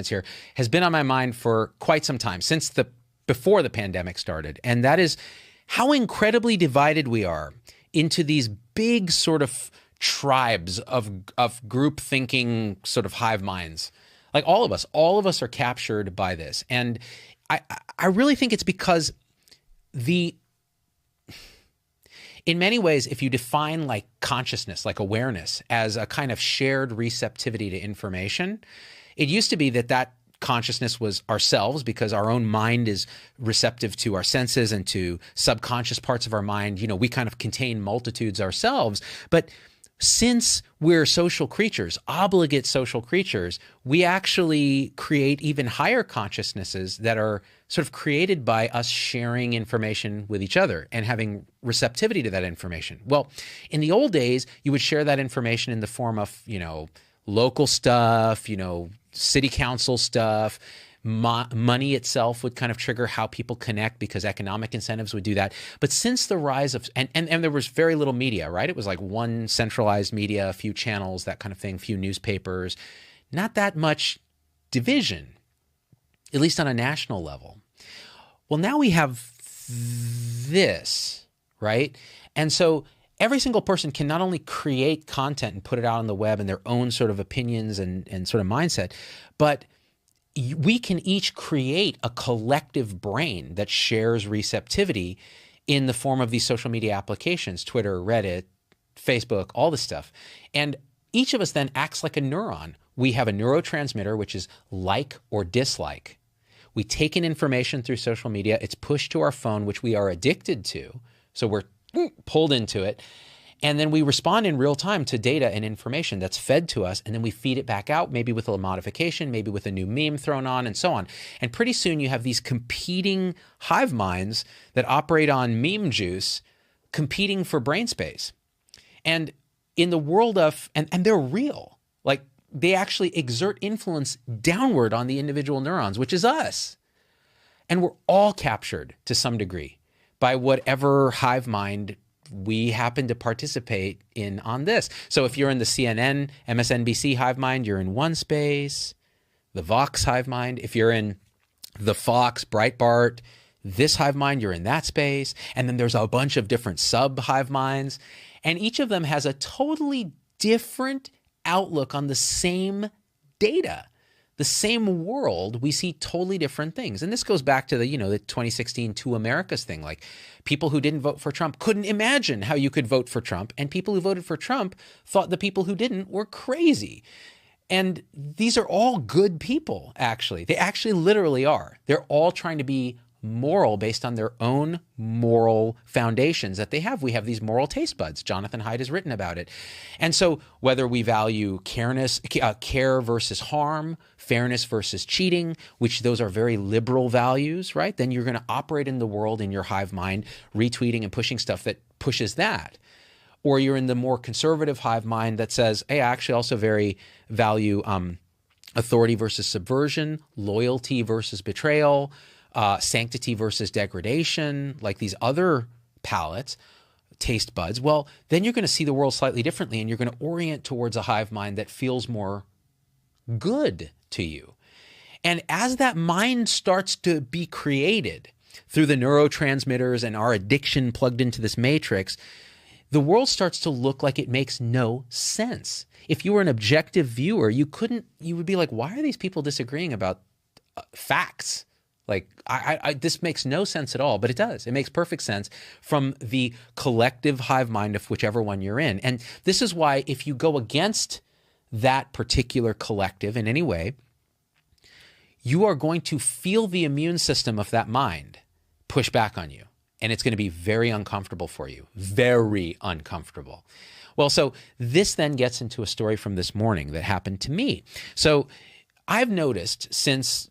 here has been on my mind for quite some time, since before the pandemic started. And that is how incredibly divided we are into these big sort of tribes of group thinking sort of hive minds. Like all of us are captured by this. And I really think it's because in many ways, if you define like consciousness, like awareness, as a kind of shared receptivity to information, it used to be that consciousness was ourselves, because our own mind is receptive to our senses and to subconscious parts of our mind. You know, we kind of contain multitudes ourselves. But since we're social creatures, obligate social creatures, we actually create even higher consciousnesses that are sort of created by us sharing information with each other and having receptivity to that information. Well, in the old days, you would share that information in the form of, local stuff, city council stuff. Money itself would kind of trigger how people connect, because economic incentives would do that. But since the rise of, and there was very little media, right? It was like one centralized media, a few channels, that kind of thing, few newspapers, not that much division, at least on a national level. Well, now we have this, right? And so every single person can not only create content and put it out on the web and their own sort of opinions and sort of mindset, but we can each create a collective brain that shares receptivity in the form of these social media applications, Twitter, Reddit, Facebook, all this stuff. And each of us then acts like a neuron. We have a neurotransmitter, which is like or dislike. We take in information through social media. It's pushed to our phone, which we are addicted to. So we're pulled into it. And then we respond in real time to data and information that's fed to us, and then we feed it back out, maybe with a modification, maybe with a new meme thrown on, and so on. And pretty soon you have these competing hive minds that operate on meme juice, competing for brain space. And in the world of, and they're real, like they actually exert influence downward on the individual neurons, which is us. And we're all captured to some degree by whatever hive mind we happen to participate in on this. So if you're in the CNN, MSNBC hive mind, you're in one space, the Vox hive mind. If you're in the Fox, Breitbart, this hive mind, you're in that space. And then there's a bunch of different sub hive minds. And each of them has a totally different outlook on the same data. The same world, we see totally different things. And this goes back to the 2016 Two Americas thing. Like, people who didn't vote for Trump couldn't imagine how you could vote for Trump. And people who voted for Trump thought the people who didn't were crazy. And these are all good people, actually. They actually literally are. They're all trying to be moral based on their own moral foundations that they have. We have these moral taste buds. Jonathan Haidt has written about it. And so whether we value care versus harm, fairness versus cheating, which those are very liberal values, right? Then you're going to operate in the world in your hive mind, retweeting and pushing stuff that pushes that. Or you're in the more conservative hive mind that says, hey, I actually also very value authority versus subversion, loyalty versus betrayal, sanctity versus degradation, like these other palettes, taste buds. Well, then you're going to see the world slightly differently, and you're going to orient towards a hive mind that feels more good to you. And as that mind starts to be created through the neurotransmitters and our addiction plugged into this matrix, the world starts to look like it makes no sense. If you were an objective viewer, you would be like, why are these people disagreeing about facts? Like, this makes no sense at all, but it does. It makes perfect sense from the collective hive mind of whichever one you're in. And this is why if you go against that particular collective in any way, you are going to feel the immune system of that mind push back on you. And it's going to be very uncomfortable for you. Very uncomfortable. Well, so this then gets into a story from this morning that happened to me. So I've noticed since